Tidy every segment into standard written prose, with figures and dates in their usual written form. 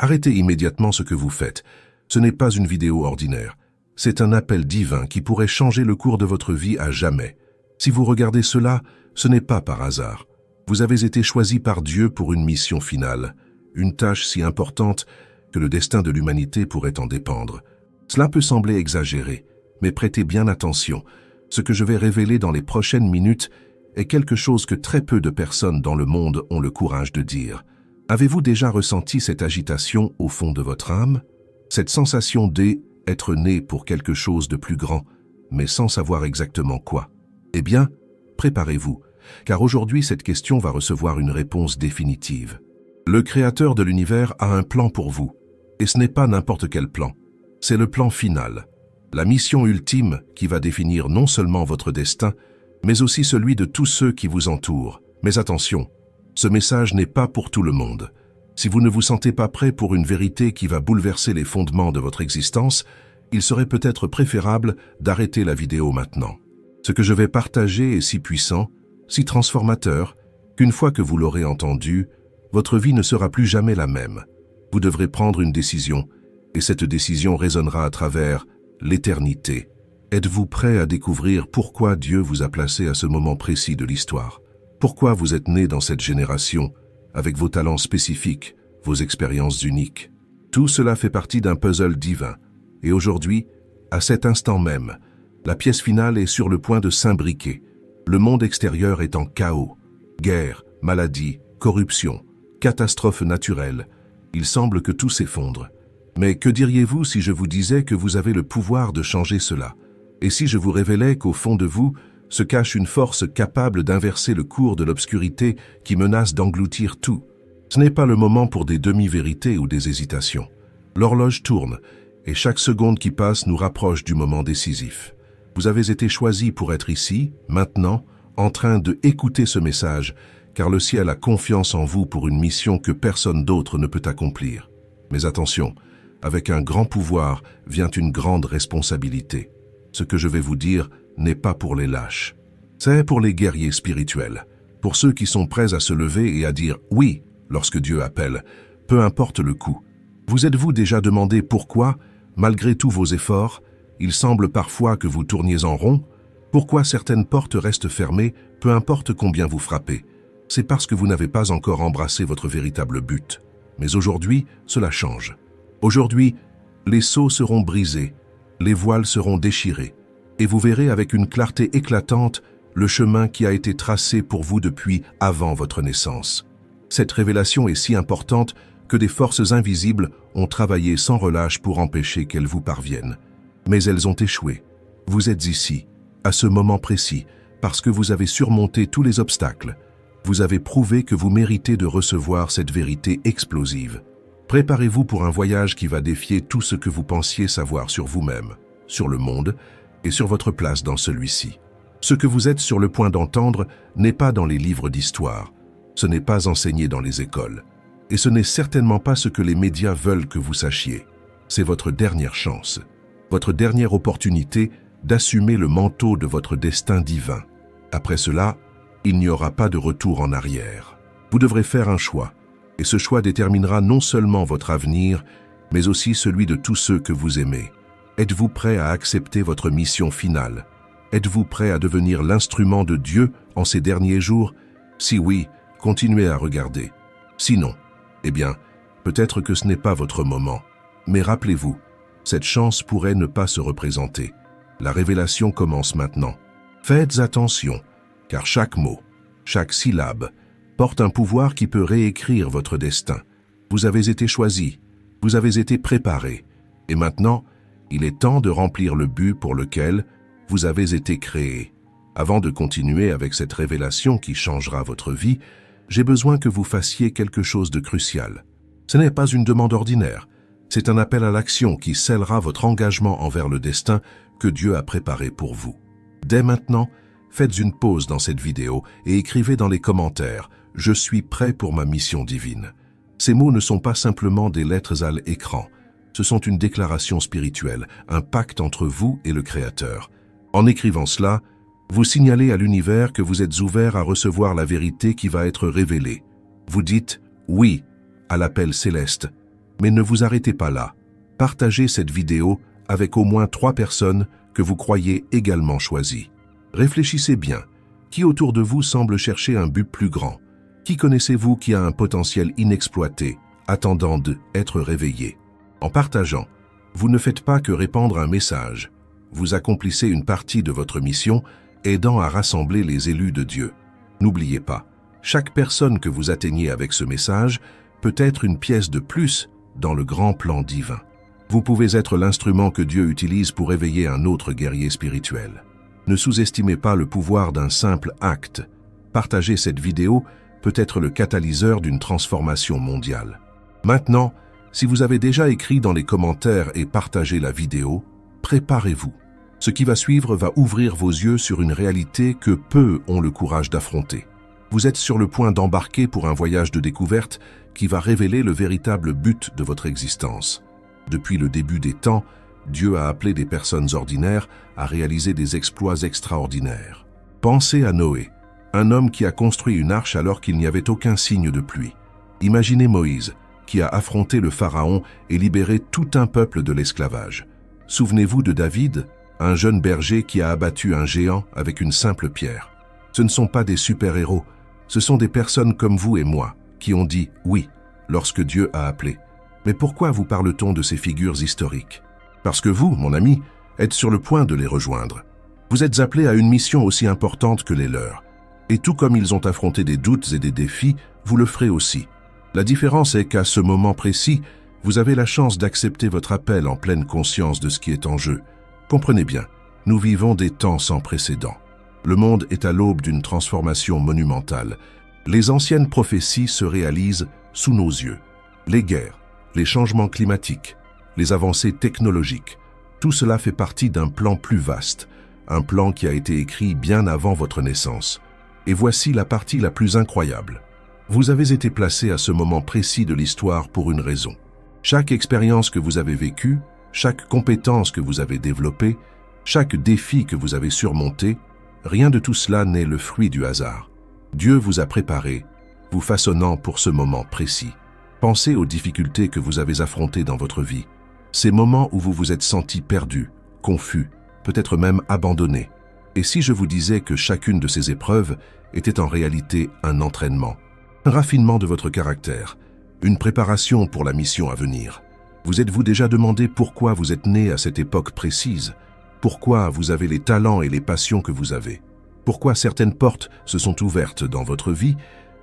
Arrêtez immédiatement ce que vous faites. Ce n'est pas une vidéo ordinaire. C'est un appel divin qui pourrait changer le cours de votre vie à jamais. Si vous regardez cela, ce n'est pas par hasard. Vous avez été choisi par Dieu pour une mission finale, une tâche si importante que le destin de l'humanité pourrait en dépendre. Cela peut sembler exagéré, mais prêtez bien attention. Ce que je vais révéler dans les prochaines minutes est quelque chose que très peu de personnes dans le monde ont le courage de dire. Avez-vous déjà ressenti cette agitation au fond de votre âme? Cette sensation d'être né pour quelque chose de plus grand, mais sans savoir exactement quoi? Eh bien, préparez-vous, car aujourd'hui cette question va recevoir une réponse définitive. Le Créateur de l'univers a un plan pour vous, et ce n'est pas n'importe quel plan. C'est le plan final, la mission ultime qui va définir non seulement votre destin, mais aussi celui de tous ceux qui vous entourent. Mais attention, ce message n'est pas pour tout le monde. Si vous ne vous sentez pas prêt pour une vérité qui va bouleverser les fondements de votre existence, il serait peut-être préférable d'arrêter la vidéo maintenant. Ce que je vais partager est si puissant, si transformateur, qu'une fois que vous l'aurez entendu, votre vie ne sera plus jamais la même. Vous devrez prendre une décision, et cette décision résonnera à travers l'éternité. Êtes-vous prêt à découvrir pourquoi Dieu vous a placé à ce moment précis de l'histoire? Pourquoi vous êtes né dans cette génération, avec vos talents spécifiques, vos expériences uniques? Tout cela fait partie d'un puzzle divin. Et aujourd'hui, à cet instant même, la pièce finale est sur le point de s'imbriquer. Le monde extérieur est en chaos. Guerre, maladie, corruption, catastrophes naturelles. Il semble que tout s'effondre. Mais que diriez-vous si je vous disais que vous avez le pouvoir de changer cela? Et si je vous révélais qu'au fond de vous se cache une force capable d'inverser le cours de l'obscurité qui menace d'engloutir tout? Ce n'est pas le moment pour des demi-vérités ou des hésitations. L'horloge tourne, et chaque seconde qui passe nous rapproche du moment décisif. Vous avez été choisi pour être ici, maintenant, en train de écouter ce message, car le ciel a confiance en vous pour une mission que personne d'autre ne peut accomplir. Mais attention, avec un grand pouvoir vient une grande responsabilité. Ce que je vais vous dire n'est pas pour les lâches. C'est pour les guerriers spirituels, pour ceux qui sont prêts à se lever et à dire « oui » lorsque Dieu appelle, peu importe le coût. Vous êtes-vous déjà demandé pourquoi, malgré tous vos efforts, il semble parfois que vous tourniez en rond? Pourquoi certaines portes restent fermées, peu importe combien vous frappez? C'est parce que vous n'avez pas encore embrassé votre véritable but. Mais aujourd'hui, cela change. Aujourd'hui, les sceaux seront brisés, les voiles seront déchirés, et vous verrez avec une clarté éclatante le chemin qui a été tracé pour vous depuis avant votre naissance. Cette révélation est si importante que des forces invisibles ont travaillé sans relâche pour empêcher qu'elle vous parvienne. Mais elles ont échoué. Vous êtes ici, à ce moment précis, parce que vous avez surmonté tous les obstacles. Vous avez prouvé que vous méritez de recevoir cette vérité explosive. Préparez-vous pour un voyage qui va défier tout ce que vous pensiez savoir sur vous-même, sur le monde et sur votre place dans celui-ci. Ce que vous êtes sur le point d'entendre n'est pas dans les livres d'histoire. Ce n'est pas enseigné dans les écoles. Et ce n'est certainement pas ce que les médias veulent que vous sachiez. C'est votre dernière chance, votre dernière opportunité d'assumer le manteau de votre destin divin. Après cela, il n'y aura pas de retour en arrière. Vous devrez faire un choix, et ce choix déterminera non seulement votre avenir, mais aussi celui de tous ceux que vous aimez. Êtes-vous prêt à accepter votre mission finale? Êtes-vous prêt à devenir l'instrument de Dieu en ces derniers jours? Si oui, continuez à regarder. Sinon, eh bien, peut-être que ce n'est pas votre moment. Mais rappelez-vous, cette chance pourrait ne pas se représenter. La révélation commence maintenant. Faites attention, car chaque mot, chaque syllabe, porte un pouvoir qui peut réécrire votre destin. Vous avez été choisi, vous avez été préparé, et maintenant, il est temps de remplir le but pour lequel vous avez été créé. Avant de continuer avec cette révélation qui changera votre vie, j'ai besoin que vous fassiez quelque chose de crucial. Ce n'est pas une demande ordinaire, c'est un appel à l'action qui scellera votre engagement envers le destin que Dieu a préparé pour vous. Dès maintenant, faites une pause dans cette vidéo et écrivez dans les commentaires « Je suis prêt pour ma mission divine ». Ces mots ne sont pas simplement des lettres à l'écran, ce sont une déclaration spirituelle, un pacte entre vous et le Créateur. En écrivant cela, vous signalez à l'univers que vous êtes ouvert à recevoir la vérité qui va être révélée. Vous dites « oui » à l'appel céleste. Mais ne vous arrêtez pas là. Partagez cette vidéo avec au moins 3 personnes que vous croyez également choisies. Réfléchissez bien. Qui autour de vous semble chercher un but plus grand? Qui connaissez-vous qui a un potentiel inexploité, attendant d'être réveillé? En partageant, vous ne faites pas que répandre un message. Vous accomplissez une partie de votre mission, aidant à rassembler les élus de Dieu. N'oubliez pas, chaque personne que vous atteignez avec ce message peut être une pièce de plus dans le grand plan divin. Vous pouvez être l'instrument que Dieu utilise pour éveiller un autre guerrier spirituel. Ne sous-estimez pas le pouvoir d'un simple acte. Partager cette vidéo peut être le catalyseur d'une transformation mondiale. Maintenant, si vous avez déjà écrit dans les commentaires et partagé la vidéo, préparez-vous. Ce qui va suivre va ouvrir vos yeux sur une réalité que peu ont le courage d'affronter. Vous êtes sur le point d'embarquer pour un voyage de découverte qui va révéler le véritable but de votre existence. Depuis le début des temps, Dieu a appelé des personnes ordinaires à réaliser des exploits extraordinaires. Pensez à Noé, un homme qui a construit une arche alors qu'il n'y avait aucun signe de pluie. Imaginez Moïse, qui a affronté le Pharaon et libéré tout un peuple de l'esclavage. Souvenez-vous de David, un jeune berger qui a abattu un géant avec une simple pierre. Ce ne sont pas des super-héros, ce sont des personnes comme vous et moi qui ont dit « oui » lorsque Dieu a appelé. Mais pourquoi vous parle-t-on de ces figures historiques? Parce que vous, mon ami, êtes sur le point de les rejoindre. Vous êtes appelés à une mission aussi importante que les leurs. Et tout comme ils ont affronté des doutes et des défis, vous le ferez aussi. La différence est qu'à ce moment précis, vous avez la chance d'accepter votre appel en pleine conscience de ce qui est en jeu. Comprenez bien, nous vivons des temps sans précédent. Le monde est à l'aube d'une transformation monumentale. Les anciennes prophéties se réalisent sous nos yeux. Les guerres, les changements climatiques, les avancées technologiques, tout cela fait partie d'un plan plus vaste, un plan qui a été écrit bien avant votre naissance. Et voici la partie la plus incroyable. Vous avez été placé à ce moment précis de l'histoire pour une raison. Chaque expérience que vous avez vécue, chaque compétence que vous avez développée, chaque défi que vous avez surmonté, rien de tout cela n'est le fruit du hasard. Dieu vous a préparé, vous façonnant pour ce moment précis. Pensez aux difficultés que vous avez affrontées dans votre vie, ces moments où vous vous êtes senti perdu, confus, peut-être même abandonné. Et si je vous disais que chacune de ces épreuves était en réalité un entraînement, un raffinement de votre caractère, une préparation pour la mission à venir? Vous êtes-vous déjà demandé pourquoi vous êtes né à cette époque précise? Pourquoi vous avez les talents et les passions que vous avez? Pourquoi certaines portes se sont ouvertes dans votre vie,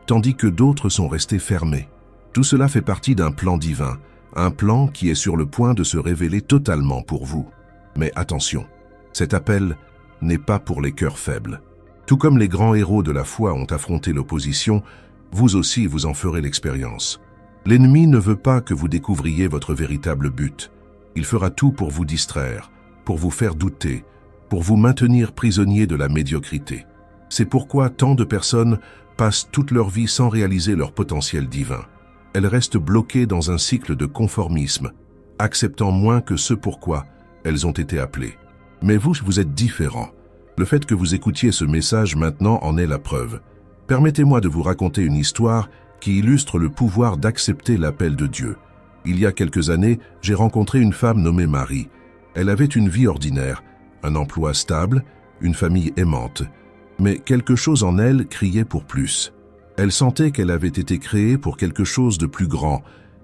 tandis que d'autres sont restées fermées? Tout cela fait partie d'un plan divin, un plan qui est sur le point de se révéler totalement pour vous. Mais attention, cet appel n'est pas pour les cœurs faibles. Tout comme les grands héros de la foi ont affronté l'opposition, vous aussi vous en ferez l'expérience. L'ennemi ne veut pas que vous découvriez votre véritable but. Il fera tout pour vous distraire, pour vous faire douter, pour vous maintenir prisonnier de la médiocrité. C'est pourquoi tant de personnes passent toute leur vie sans réaliser leur potentiel divin. Elles restent bloquées dans un cycle de conformisme, acceptant moins que ce pourquoi elles ont été appelées. Mais vous êtes différent. Le fait que vous écoutiez ce message maintenant en est la preuve. Permettez-moi de vous raconter une histoire qui illustre le pouvoir d'accepter l'appel de Dieu. Il y a quelques années, j'ai rencontré une femme nommée Marie. Elle avait une vie ordinaire, un emploi stable, une famille aimante. Mais quelque chose en elle criait pour plus. Elle sentait qu'elle avait été créée pour quelque chose de plus grand,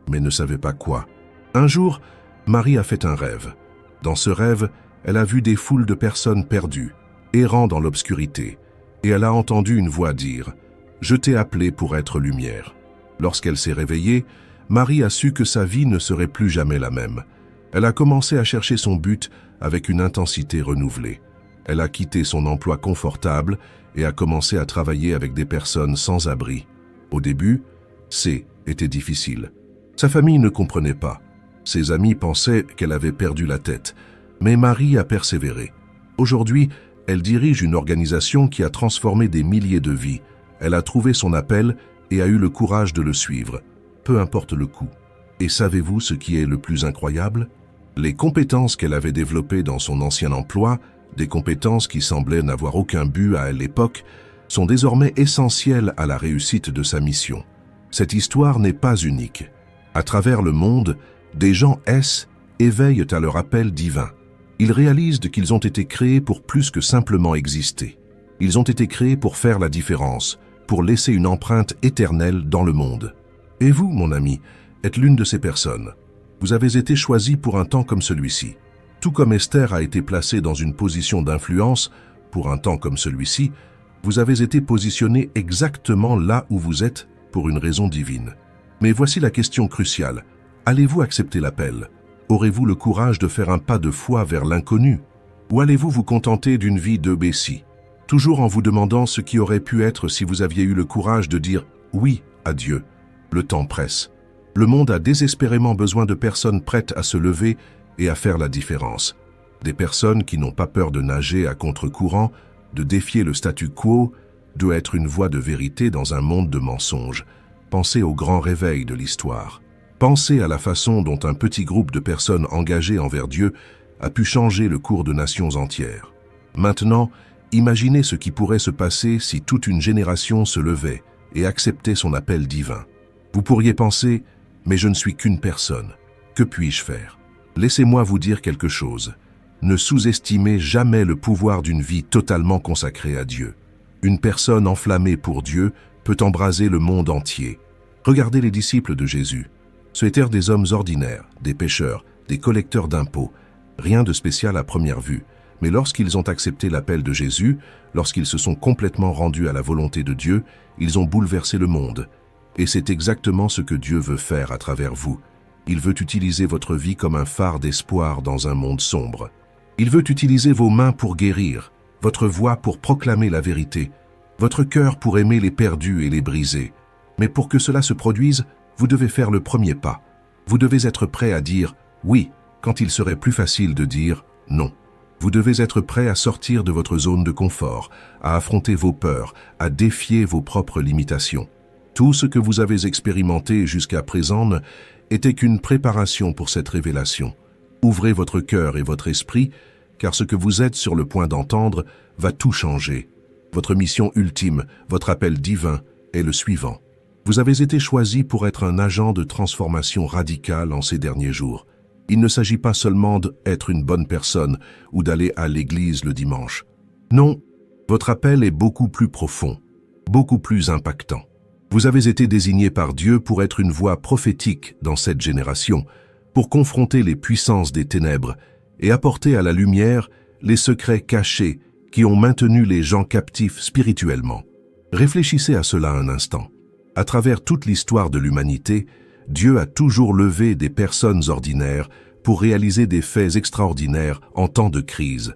mais ne savait pas quoi. Un jour, Marie a fait un rêve. Dans ce rêve, elle a vu des foules de personnes perdues, errant dans l'obscurité, et elle a entendu une voix dire « Je t'ai appelé pour être lumière ». Lorsqu'elle s'est réveillée, Marie a su que sa vie ne serait plus jamais la même. Elle a commencé à chercher son but avec une intensité renouvelée. Elle a quitté son emploi confortable et a commencé à travailler avec des personnes sans abri. Au début, était difficile. Sa famille ne comprenait pas. Ses amis pensaient qu'elle avait perdu la tête. Mais Marie a persévéré. Aujourd'hui, elle dirige une organisation qui a transformé des milliers de vies. Elle a trouvé son appel et a eu le courage de le suivre, peu importe le coût. Et savez-vous ce qui est le plus incroyable? Les compétences qu'elle avait développées dans son ancien emploi, des compétences qui semblaient n'avoir aucun but à l'époque, sont désormais essentielles à la réussite de sa mission. Cette histoire n'est pas unique. À travers le monde, des gens éveillent à leur appel divin. Ils réalisent qu'ils ont été créés pour plus que simplement exister. Ils ont été créés pour faire la différence, pour laisser une empreinte éternelle dans le monde. Et vous, mon ami, êtes l'une de ces personnes. Vous avez été choisi pour un temps comme celui-ci. Tout comme Esther a été placée dans une position d'influence pour un temps comme celui-ci, vous avez été positionné exactement là où vous êtes pour une raison divine. Mais voici la question cruciale. Allez-vous accepter l'appel? Aurez-vous le courage de faire un pas de foi vers l'inconnu? Ou allez-vous vous contenter d'une vie de Bessie, toujours en vous demandant ce qui aurait pu être si vous aviez eu le courage de dire oui à Dieu? Le temps presse. Le monde a désespérément besoin de personnes prêtes à se lever et à faire la différence. Des personnes qui n'ont pas peur de nager à contre-courant, de défier le statu quo, de être une voix de vérité dans un monde de mensonges. Pensez au grand réveil de l'histoire. Pensez à la façon dont un petit groupe de personnes engagées envers Dieu a pu changer le cours de nations entières. Maintenant, imaginez ce qui pourrait se passer si toute une génération se levait et acceptait son appel divin. Vous pourriez penser, mais je ne suis qu'une personne. Que puis-je faire? Laissez-moi vous dire quelque chose. Ne sous-estimez jamais le pouvoir d'une vie totalement consacrée à Dieu. Une personne enflammée pour Dieu peut embraser le monde entier. Regardez les disciples de Jésus. Ce étaient des hommes ordinaires, des pêcheurs, des collecteurs d'impôts. Rien de spécial à première vue. Mais lorsqu'ils ont accepté l'appel de Jésus, lorsqu'ils se sont complètement rendus à la volonté de Dieu, ils ont bouleversé le monde. Et c'est exactement ce que Dieu veut faire à travers vous. Il veut utiliser votre vie comme un phare d'espoir dans un monde sombre. Il veut utiliser vos mains pour guérir, votre voix pour proclamer la vérité, votre cœur pour aimer les perdus et les brisés. Mais pour que cela se produise, vous devez faire le premier pas. Vous devez être prêt à dire « oui » quand il serait plus facile de dire « non ». Vous devez être prêt à sortir de votre zone de confort, à affronter vos peurs, à défier vos propres limitations. Tout ce que vous avez expérimenté jusqu'à présent était qu'une préparation pour cette révélation. Ouvrez votre cœur et votre esprit, car ce que vous êtes sur le point d'entendre va tout changer. Votre mission ultime, votre appel divin, est le suivant. Vous avez été choisi pour être un agent de transformation radicale en ces derniers jours. Il ne s'agit pas seulement d'être une bonne personne ou d'aller à l'église le dimanche. Non, votre appel est beaucoup plus profond, beaucoup plus impactant. Vous avez été désigné par Dieu pour être une voix prophétique dans cette génération, pour confronter les puissances des ténèbres et apporter à la lumière les secrets cachés qui ont maintenu les gens captifs spirituellement. Réfléchissez à cela un instant. À travers toute l'histoire de l'humanité, Dieu a toujours levé des personnes ordinaires pour réaliser des faits extraordinaires en temps de crise.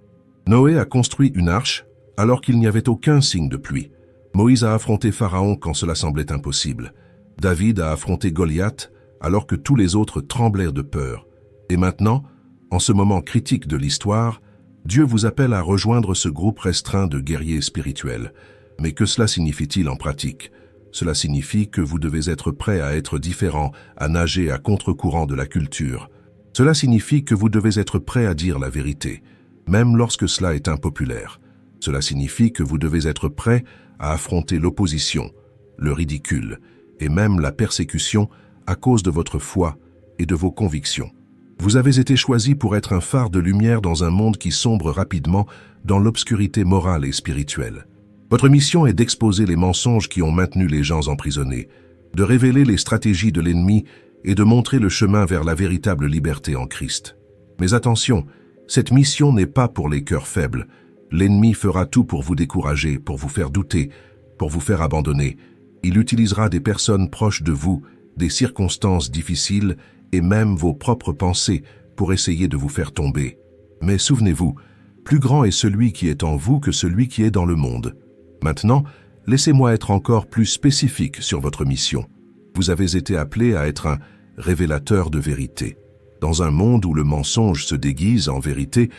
Noé a construit une arche alors qu'il n'y avait aucun signe de pluie. Moïse a affronté Pharaon quand cela semblait impossible. David a affronté Goliath alors que tous les autres tremblaient de peur. Et maintenant, en ce moment critique de l'histoire, Dieu vous appelle à rejoindre ce groupe restreint de guerriers spirituels. Mais que cela signifie-t-il en pratique? Cela signifie que vous devez être prêt à être différent, à nager à contre-courant de la culture. Cela signifie que vous devez être prêt à dire la vérité, même lorsque cela est impopulaire. Cela signifie que vous devez être prêt à affronter l'opposition, le ridicule et même la persécution à cause de votre foi et de vos convictions. Vous avez été choisi pour être un phare de lumière dans un monde qui sombre rapidement dans l'obscurité morale et spirituelle. Votre mission est d'exposer les mensonges qui ont maintenu les gens emprisonnés, de révéler les stratégies de l'ennemi et de montrer le chemin vers la véritable liberté en Christ. Mais attention, cette mission n'est pas pour les cœurs faibles. L'ennemi fera tout pour vous décourager, pour vous faire douter, pour vous faire abandonner. Il utilisera des personnes proches de vous, des circonstances difficiles et même vos propres pensées pour essayer de vous faire tomber. Mais souvenez-vous, plus grand est celui qui est en vous que celui qui est dans le monde. Maintenant, laissez-moi être encore plus spécifique sur votre mission. Vous avez été appelé à être un révélateur de vérité. Dans un monde où le mensonge se déguise en vérité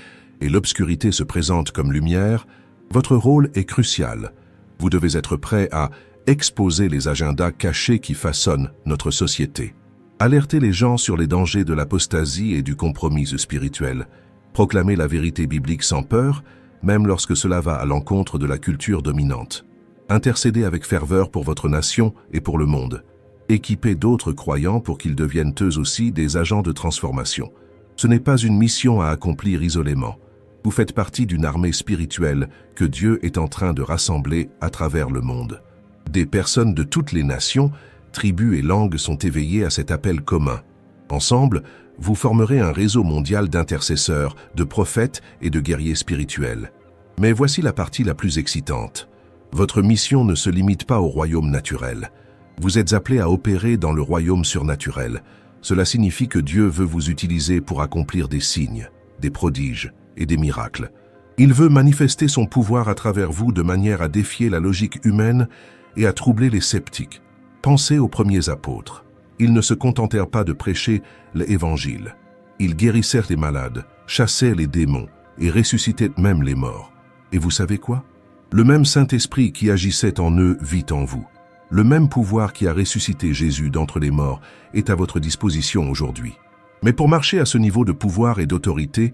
et l'obscurité se présente comme lumière, votre rôle est crucial. Vous devez être prêt à exposer les agendas cachés qui façonnent notre société. Alerter les gens sur les dangers de l'apostasie et du compromis spirituel. Proclamer la vérité biblique sans peur, même lorsque cela va à l'encontre de la culture dominante. Intercéder avec ferveur pour votre nation et pour le monde. Équipez d'autres croyants pour qu'ils deviennent eux aussi des agents de transformation. Ce n'est pas une mission à accomplir isolément. Vous faites partie d'une armée spirituelle que Dieu est en train de rassembler à travers le monde. Des personnes de toutes les nations, tribus et langues sont éveillées à cet appel commun. Ensemble, vous formerez un réseau mondial d'intercesseurs, de prophètes et de guerriers spirituels. Mais voici la partie la plus excitante. Votre mission ne se limite pas au royaume naturel. Vous êtes appelés à opérer dans le royaume surnaturel. Cela signifie que Dieu veut vous utiliser pour accomplir des signes, des prodiges et des miracles. Il veut manifester son pouvoir à travers vous de manière à défier la logique humaine et à troubler les sceptiques. Pensez aux premiers apôtres. Ils ne se contentèrent pas de prêcher l'évangile. Ils guérissaient les malades, chassaient les démons et ressuscitaient même les morts. Et vous savez quoi? Le même Saint-Esprit qui agissait en eux vit en vous. Le même pouvoir qui a ressuscité Jésus d'entre les morts est à votre disposition aujourd'hui. Mais pour marcher à ce niveau de pouvoir et d'autorité,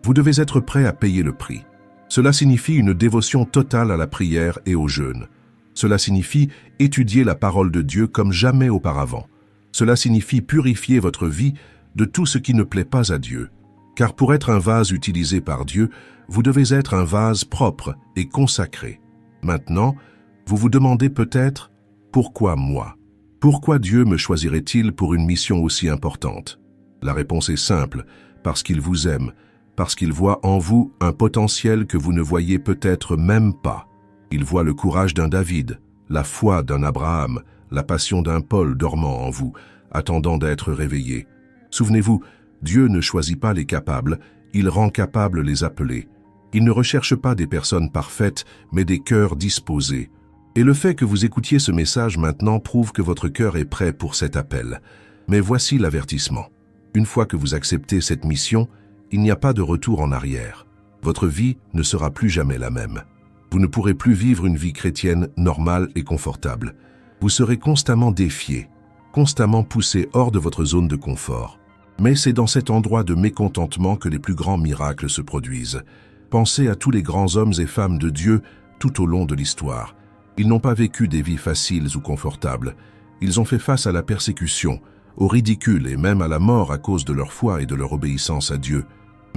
vous devez être prêt à payer le prix. Cela signifie une dévotion totale à la prière et au jeûne. Cela signifie étudier la parole de Dieu comme jamais auparavant. Cela signifie purifier votre vie de tout ce qui ne plaît pas à Dieu. Car pour être un vase utilisé par Dieu, vous devez être un vase propre et consacré. Maintenant, vous vous demandez peut-être, pourquoi moi? Pourquoi Dieu me choisirait-il pour une mission aussi importante? La réponse est simple, parce qu'il vous aime, parce qu'il voit en vous un potentiel que vous ne voyez peut-être même pas. Il voit le courage d'un David, la foi d'un Abraham, la passion d'un Paul dormant en vous, attendant d'être réveillé. Souvenez-vous, Dieu ne choisit pas les capables, il rend capables les appelés. Il ne recherche pas des personnes parfaites, mais des cœurs disposés. Et le fait que vous écoutiez ce message maintenant prouve que votre cœur est prêt pour cet appel. Mais voici l'avertissement. Une fois que vous acceptez cette mission, il n'y a pas de retour en arrière. Votre vie ne sera plus jamais la même. Vous ne pourrez plus vivre une vie chrétienne normale et confortable. Vous serez constamment défié, constamment poussé hors de votre zone de confort. Mais c'est dans cet endroit de mécontentement que les plus grands miracles se produisent. Pensez à tous les grands hommes et femmes de Dieu tout au long de l'histoire. Ils n'ont pas vécu des vies faciles ou confortables. Ils ont fait face à la persécution, au ridicule et même à la mort à cause de leur foi et de leur obéissance à Dieu.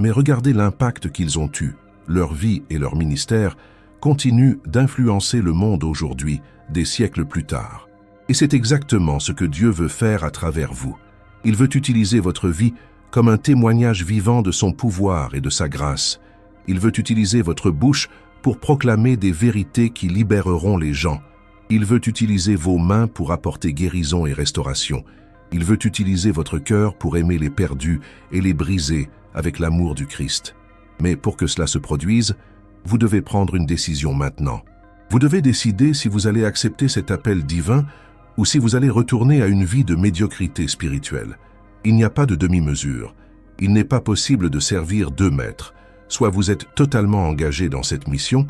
Mais regardez l'impact qu'ils ont eu. Leur vie et leur ministère continuent d'influencer le monde aujourd'hui, des siècles plus tard. Et c'est exactement ce que Dieu veut faire à travers vous. Il veut utiliser votre vie comme un témoignage vivant de son pouvoir et de sa grâce. Il veut utiliser votre bouche pour proclamer des vérités qui libéreront les gens. Il veut utiliser vos mains pour apporter guérison et restauration. Il veut utiliser votre cœur pour aimer les perdus et les briser avec l'amour du Christ. Mais pour que cela se produise, vous devez prendre une décision maintenant. Vous devez décider si vous allez accepter cet appel divin ou si vous allez retourner à une vie de médiocrité spirituelle. Il n'y a pas de demi-mesure. Il n'est pas possible de servir deux maîtres. Soit vous êtes totalement engagé dans cette mission,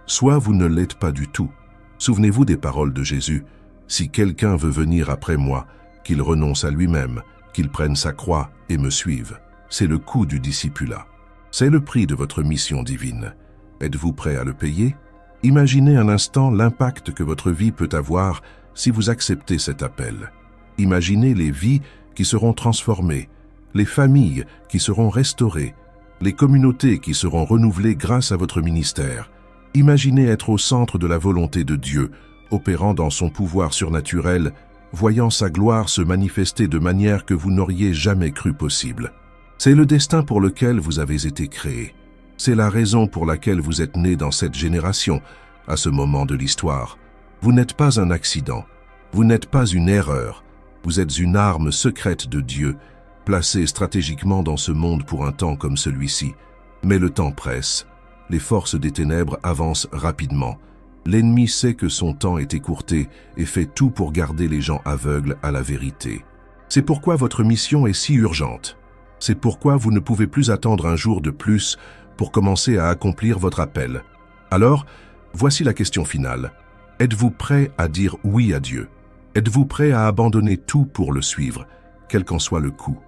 soit vous ne l'êtes pas du tout. Souvenez-vous des paroles de Jésus. Si quelqu'un veut venir après moi, qu'il renonce à lui-même, qu'il prenne sa croix et me suive. C'est le coût du discipulat. C'est le prix de votre mission divine. Êtes-vous prêt à le payer? Imaginez un instant l'impact que votre vie peut avoir si vous acceptez cet appel. Imaginez les vies qui seront transformées, les familles qui seront restaurées, les communautés qui seront renouvelées grâce à votre ministère. Imaginez être au centre de la volonté de Dieu, opérant dans son pouvoir surnaturel, voyant sa gloire se manifester de manière que vous n'auriez jamais cru possible. C'est le destin pour lequel vous avez été créé. C'est la raison pour laquelle vous êtes né dans cette génération, à ce moment de l'histoire. Vous n'êtes pas un accident, vous n'êtes pas une erreur, vous êtes une arme secrète de Dieu, placée stratégiquement dans ce monde pour un temps comme celui-ci. Mais le temps presse, les forces des ténèbres avancent rapidement. L'ennemi sait que son temps est écourté et fait tout pour garder les gens aveugles à la vérité. C'est pourquoi votre mission est si urgente. C'est pourquoi vous ne pouvez plus attendre un jour de plus pour commencer à accomplir votre appel. Alors, voici la question finale. Êtes-vous prêt à dire oui à Dieu? Êtes-vous prêt à abandonner tout pour le suivre, quel qu'en soit le coût?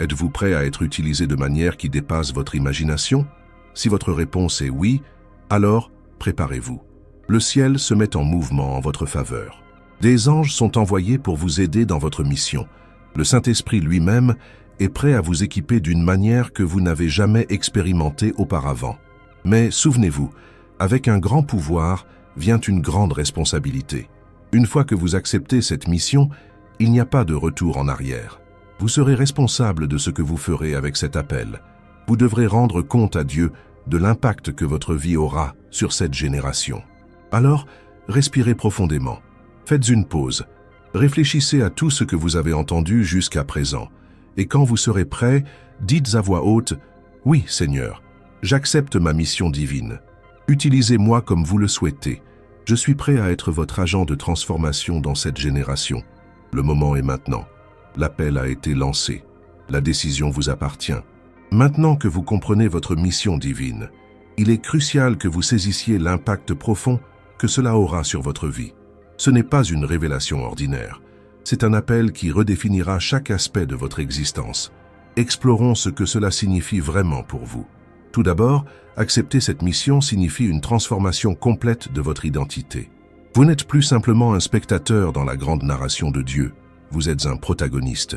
Êtes-vous prêt à être utilisé de manière qui dépasse votre imagination? Si votre réponse est oui, alors préparez-vous. Le ciel se met en mouvement en votre faveur. Des anges sont envoyés pour vous aider dans votre mission. Le Saint-Esprit lui-même est prêt à vous équiper d'une manière que vous n'avez jamais expérimentée auparavant. Mais souvenez-vous, avec un grand pouvoir vient une grande responsabilité. Une fois que vous acceptez cette mission, il n'y a pas de retour en arrière. Vous serez responsable de ce que vous ferez avec cet appel. Vous devrez rendre compte à Dieu de l'impact que votre vie aura sur cette génération. Alors, respirez profondément. Faites une pause. Réfléchissez à tout ce que vous avez entendu jusqu'à présent. Et quand vous serez prêt, dites à voix haute « Oui, Seigneur, j'accepte ma mission divine. Utilisez-moi comme vous le souhaitez. Je suis prêt à être votre agent de transformation dans cette génération. Le moment est maintenant. L'appel a été lancé. La décision vous appartient. Maintenant que vous comprenez votre mission divine, il est crucial que vous saisissiez l'impact profond que cela aura sur votre vie. Ce n'est pas une révélation ordinaire. C'est un appel qui redéfinira chaque aspect de votre existence. Explorons ce que cela signifie vraiment pour vous. Tout d'abord, accepter cette mission signifie une transformation complète de votre identité. Vous n'êtes plus simplement un spectateur dans la grande narration de Dieu. Vous êtes un protagoniste.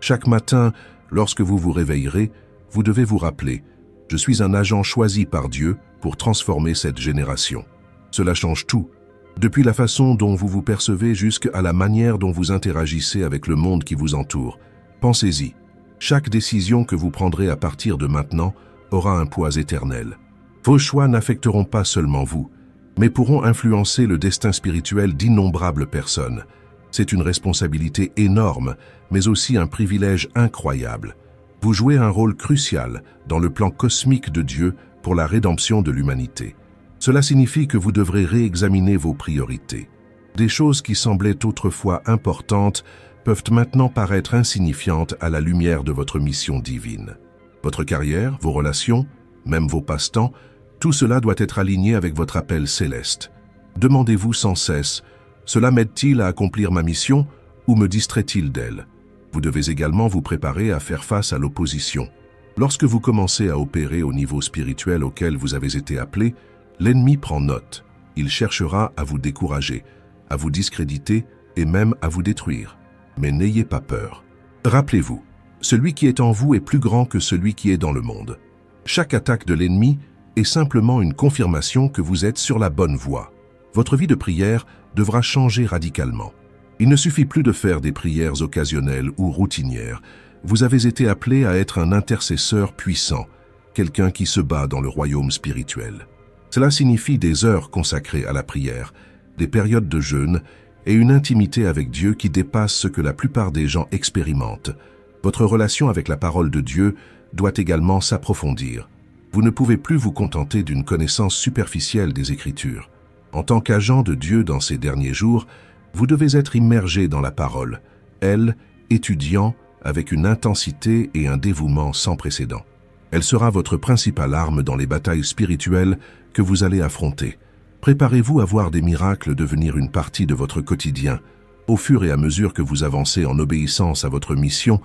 Chaque matin, lorsque vous vous réveillerez, vous devez vous rappeler « Je suis un agent choisi par Dieu pour transformer cette génération ». Cela change tout, depuis la façon dont vous vous percevez jusqu'à la manière dont vous interagissez avec le monde qui vous entoure. Pensez-y, chaque décision que vous prendrez à partir de maintenant aura un poids éternel. Vos choix n'affecteront pas seulement vous, mais pourront influencer le destin spirituel d'innombrables personnes. C'est une responsabilité énorme, mais aussi un privilège incroyable. Vous jouez un rôle crucial dans le plan cosmique de Dieu pour la rédemption de l'humanité. Cela signifie que vous devrez réexaminer vos priorités. Des choses qui semblaient autrefois importantes peuvent maintenant paraître insignifiantes à la lumière de votre mission divine. Votre carrière, vos relations, même vos passe-temps, tout cela doit être aligné avec votre appel céleste. Demandez-vous sans cesse, cela m'aide-t-il à accomplir ma mission ou me distrait-il d'elle? Vous devez également vous préparer à faire face à l'opposition. Lorsque vous commencez à opérer au niveau spirituel auquel vous avez été appelé, l'ennemi prend note. Il cherchera à vous décourager, à vous discréditer et même à vous détruire. Mais n'ayez pas peur. Rappelez-vous, celui qui est en vous est plus grand que celui qui est dans le monde. Chaque attaque de l'ennemi est simplement une confirmation que vous êtes sur la bonne voie. Votre vie de prière devra changer radicalement. Il ne suffit plus de faire des prières occasionnelles ou routinières. Vous avez été appelé à être un intercesseur puissant, quelqu'un qui se bat dans le royaume spirituel. Cela signifie des heures consacrées à la prière, des périodes de jeûne et une intimité avec Dieu qui dépasse ce que la plupart des gens expérimentent. Votre relation avec la parole de Dieu doit également s'approfondir. Vous ne pouvez plus vous contenter d'une connaissance superficielle des Écritures. En tant qu'agent de Dieu dans ces derniers jours, vous devez être immergé dans la parole, elle, étudiant avec une intensité et un dévouement sans précédent. Elle sera votre principale arme dans les batailles spirituelles que vous allez affronter. Préparez-vous à voir des miracles devenir une partie de votre quotidien. Au fur et à mesure que vous avancez en obéissance à votre mission,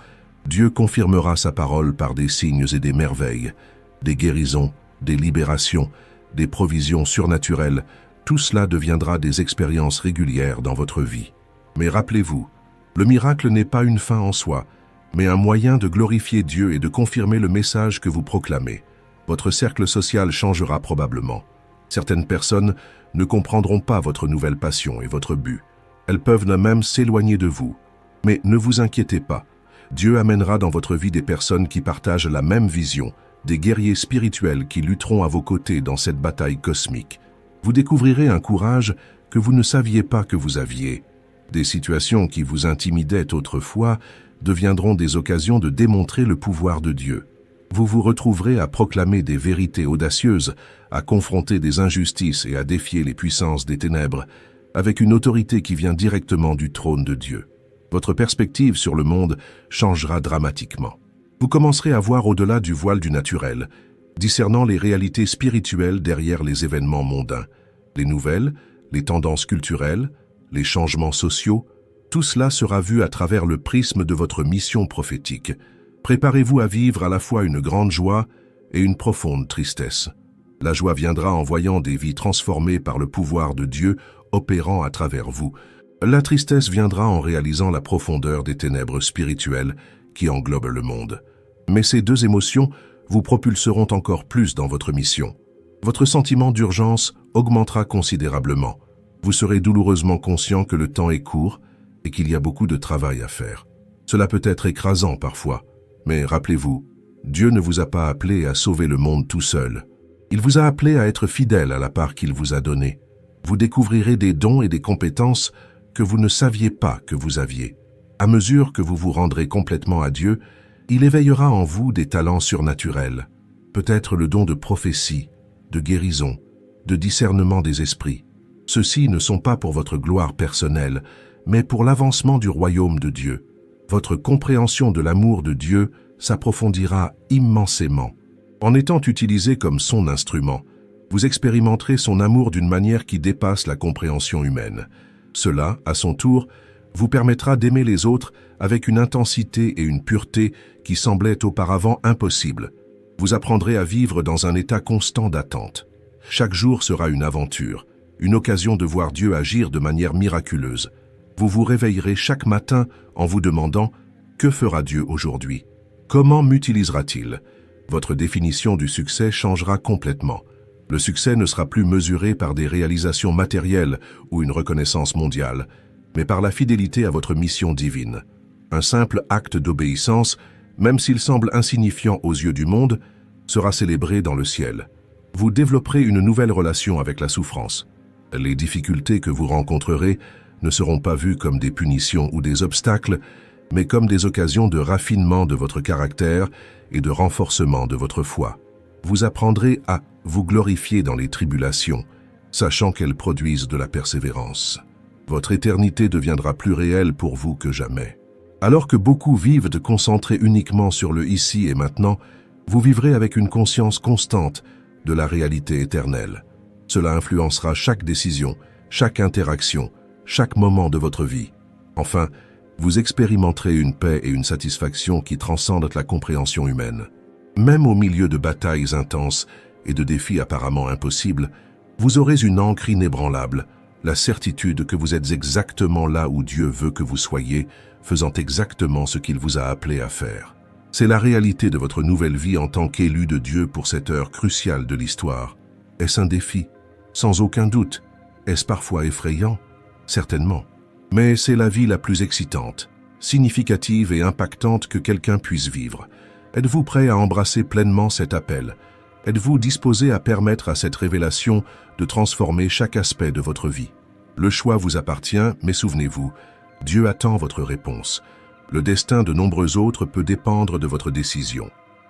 Dieu confirmera sa parole par des signes et des merveilles, des guérisons, des libérations, des provisions surnaturelles. Tout cela deviendra des expériences régulières dans votre vie. Mais rappelez-vous, le miracle n'est pas une fin en soi, mais un moyen de glorifier Dieu et de confirmer le message que vous proclamez. Votre cercle social changera probablement. Certaines personnes ne comprendront pas votre nouvelle passion et votre but. Elles peuvent même s'éloigner de vous. Mais ne vous inquiétez pas. Dieu amènera dans votre vie des personnes qui partagent la même vision, des guerriers spirituels qui lutteront à vos côtés dans cette bataille cosmique. Vous découvrirez un courage que vous ne saviez pas que vous aviez. Des situations qui vous intimidaient autrefois deviendront des occasions de démontrer le pouvoir de Dieu. Vous vous retrouverez à proclamer des vérités audacieuses, à confronter des injustices et à défier les puissances des ténèbres, avec une autorité qui vient directement du trône de Dieu. Votre perspective sur le monde changera dramatiquement. Vous commencerez à voir au-delà du voile du naturel, discernant les réalités spirituelles derrière les événements mondains, les nouvelles, les tendances culturelles, les changements sociaux. Tout cela sera vu à travers le prisme de votre mission prophétique. Préparez-vous à vivre à la fois une grande joie et une profonde tristesse. La joie viendra en voyant des vies transformées par le pouvoir de Dieu opérant à travers vous. La tristesse viendra en réalisant la profondeur des ténèbres spirituelles qui englobent le monde. Mais ces deux émotions vous propulseront encore plus dans votre mission. Votre sentiment d'urgence augmentera considérablement. Vous serez douloureusement conscient que le temps est court et qu'il y a beaucoup de travail à faire. Cela peut être écrasant parfois, mais rappelez-vous, Dieu ne vous a pas appelé à sauver le monde tout seul. Il vous a appelé à être fidèle à la part qu'il vous a donnée. Vous découvrirez des dons et des compétences que vous ne saviez pas que vous aviez. À mesure que vous vous rendrez complètement à Dieu, il éveillera en vous des talents surnaturels, peut-être le don de prophétie, de guérison, de discernement des esprits. Ceux-ci ne sont pas pour votre gloire personnelle, mais pour l'avancement du royaume de Dieu. Votre compréhension de l'amour de Dieu s'approfondira immensément. En étant utilisé comme son instrument, vous expérimenterez son amour d'une manière qui dépasse la compréhension humaine. Cela, à son tour, vous permettra d'aimer les autres avec une intensité et une pureté qui semblaient auparavant impossibles. Vous apprendrez à vivre dans un état constant d'attente. Chaque jour sera une aventure, une occasion de voir Dieu agir de manière miraculeuse. Vous vous réveillerez chaque matin en vous demandant « Que fera Dieu aujourd'hui ? Comment m'utilisera-t-il » Votre définition du succès changera complètement. Le succès ne sera plus mesuré par des réalisations matérielles ou une reconnaissance mondiale, mais par la fidélité à votre mission divine. Un simple acte d'obéissance, même s'il semble insignifiant aux yeux du monde, sera célébré dans le ciel. Vous développerez une nouvelle relation avec la souffrance. Les difficultés que vous rencontrerez ne seront pas vues comme des punitions ou des obstacles, mais comme des occasions de raffinement de votre caractère et de renforcement de votre foi. Vous apprendrez à vous glorifier dans les tribulations, sachant qu'elles produisent de la persévérance. Votre éternité deviendra plus réelle pour vous que jamais. Alors que beaucoup vivent de concentrer uniquement sur le ici et maintenant, vous vivrez avec une conscience constante de la réalité éternelle. Cela influencera chaque décision, chaque interaction, chaque moment de votre vie. Enfin, vous expérimenterez une paix et une satisfaction qui transcendent la compréhension humaine. Même au milieu de batailles intenses et de défis apparemment impossibles, vous aurez une ancre inébranlable, la certitude que vous êtes exactement là où Dieu veut que vous soyez, faisant exactement ce qu'il vous a appelé à faire. C'est la réalité de votre nouvelle vie en tant qu'élu de Dieu pour cette heure cruciale de l'histoire. Est-ce un défi? Sans aucun doute. Est-ce parfois effrayant? Certainement. Mais c'est la vie la plus excitante, significative et impactante que quelqu'un puisse vivre. Êtes-vous prêt à embrasser pleinement cet appel? Êtes-vous disposé à permettre à cette révélation de transformer chaque aspect de votre vie? Le choix vous appartient, mais souvenez-vous, Dieu attend votre réponse. Le destin de nombreux autres peut dépendre de votre décision.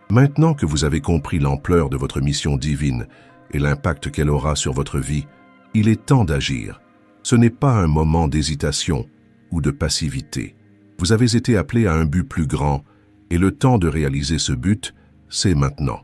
Maintenant que vous avez compris l'ampleur de votre mission divine et l'impact qu'elle aura sur votre vie, il est temps d'agir. Ce n'est pas un moment d'hésitation ou de passivité. Vous avez été appelé à un but plus grand, et le temps de réaliser ce but, c'est maintenant.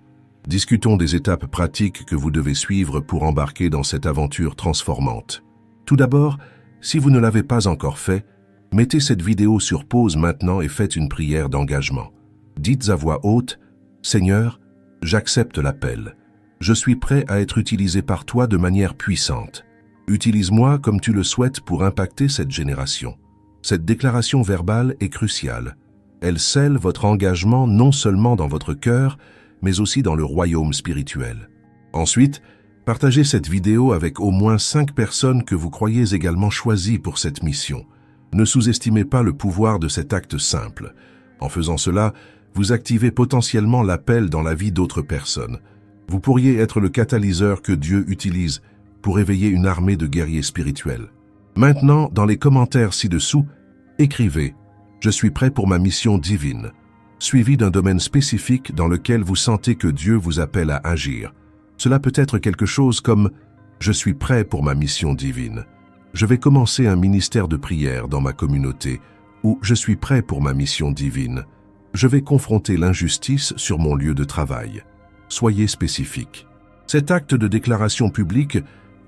Discutons des étapes pratiques que vous devez suivre pour embarquer dans cette aventure transformante. Tout d'abord, si vous ne l'avez pas encore fait, mettez cette vidéo sur pause maintenant et faites une prière d'engagement. Dites à voix haute, « Seigneur, j'accepte l'appel. Je suis prêt à être utilisé par toi de manière puissante. Utilise-moi comme tu le souhaites pour impacter cette génération. » Cette déclaration verbale est cruciale. Elle scelle votre engagement non seulement dans votre cœur, mais aussi dans le royaume spirituel. Ensuite, partagez cette vidéo avec au moins 5 personnes que vous croyez également choisies pour cette mission. Ne sous-estimez pas le pouvoir de cet acte simple. En faisant cela, vous activez potentiellement l'appel dans la vie d'autres personnes. Vous pourriez être le catalyseur que Dieu utilise pour éveiller une armée de guerriers spirituels. Maintenant, dans les commentaires ci-dessous, écrivez « Je suis prêt pour ma mission divine », suivi d'un domaine spécifique dans lequel vous sentez que Dieu vous appelle à agir. Cela peut être quelque chose comme « Je suis prêt pour ma mission divine ». Je vais commencer un ministère de prière dans ma communauté ou « Je suis prêt pour ma mission divine ». Je vais confronter l'injustice sur mon lieu de travail. Soyez spécifique. Cet acte de déclaration publique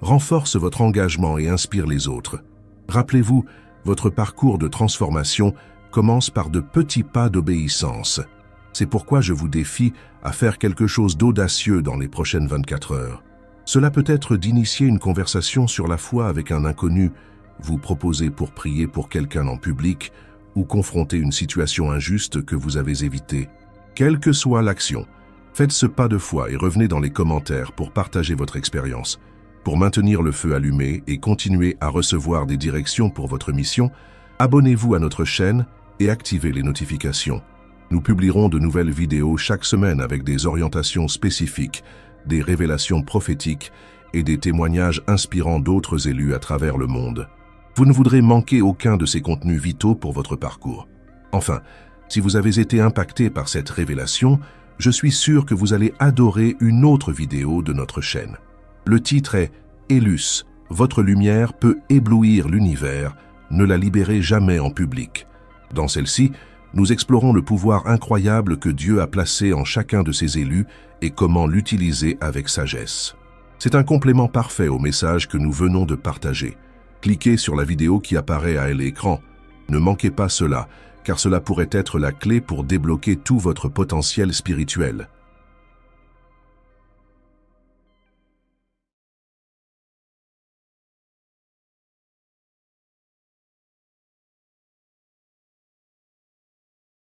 renforce votre engagement et inspire les autres. Rappelez-vous, votre parcours de transformation commence par de petits pas d'obéissance. C'est pourquoi je vous défie à faire quelque chose d'audacieux dans les prochaines 24 heures. Cela peut être d'initier une conversation sur la foi avec un inconnu, vous proposer pour prier pour quelqu'un en public ou confronter une situation injuste que vous avez évitée. Quelle que soit l'action, faites ce pas de foi et revenez dans les commentaires pour partager votre expérience. Pour maintenir le feu allumé et continuer à recevoir des directions pour votre mission, abonnez-vous à notre chaîne et activez les notifications. Nous publierons de nouvelles vidéos chaque semaine avec des orientations spécifiques, des révélations prophétiques et des témoignages inspirants d'autres élus à travers le monde. Vous ne voudrez manquer aucun de ces contenus vitaux pour votre parcours. Enfin, si vous avez été impacté par cette révélation, je suis sûr que vous allez adorer une autre vidéo de notre chaîne. Le titre est « Élus, votre lumière peut éblouir l'univers, ne la libérez jamais en public ». Dans celle-ci, nous explorons le pouvoir incroyable que Dieu a placé en chacun de ses élus et comment l'utiliser avec sagesse. C'est un complément parfait au message que nous venons de partager. Cliquez sur la vidéo qui apparaît à l'écran. Ne manquez pas cela, car cela pourrait être la clé pour débloquer tout votre potentiel spirituel.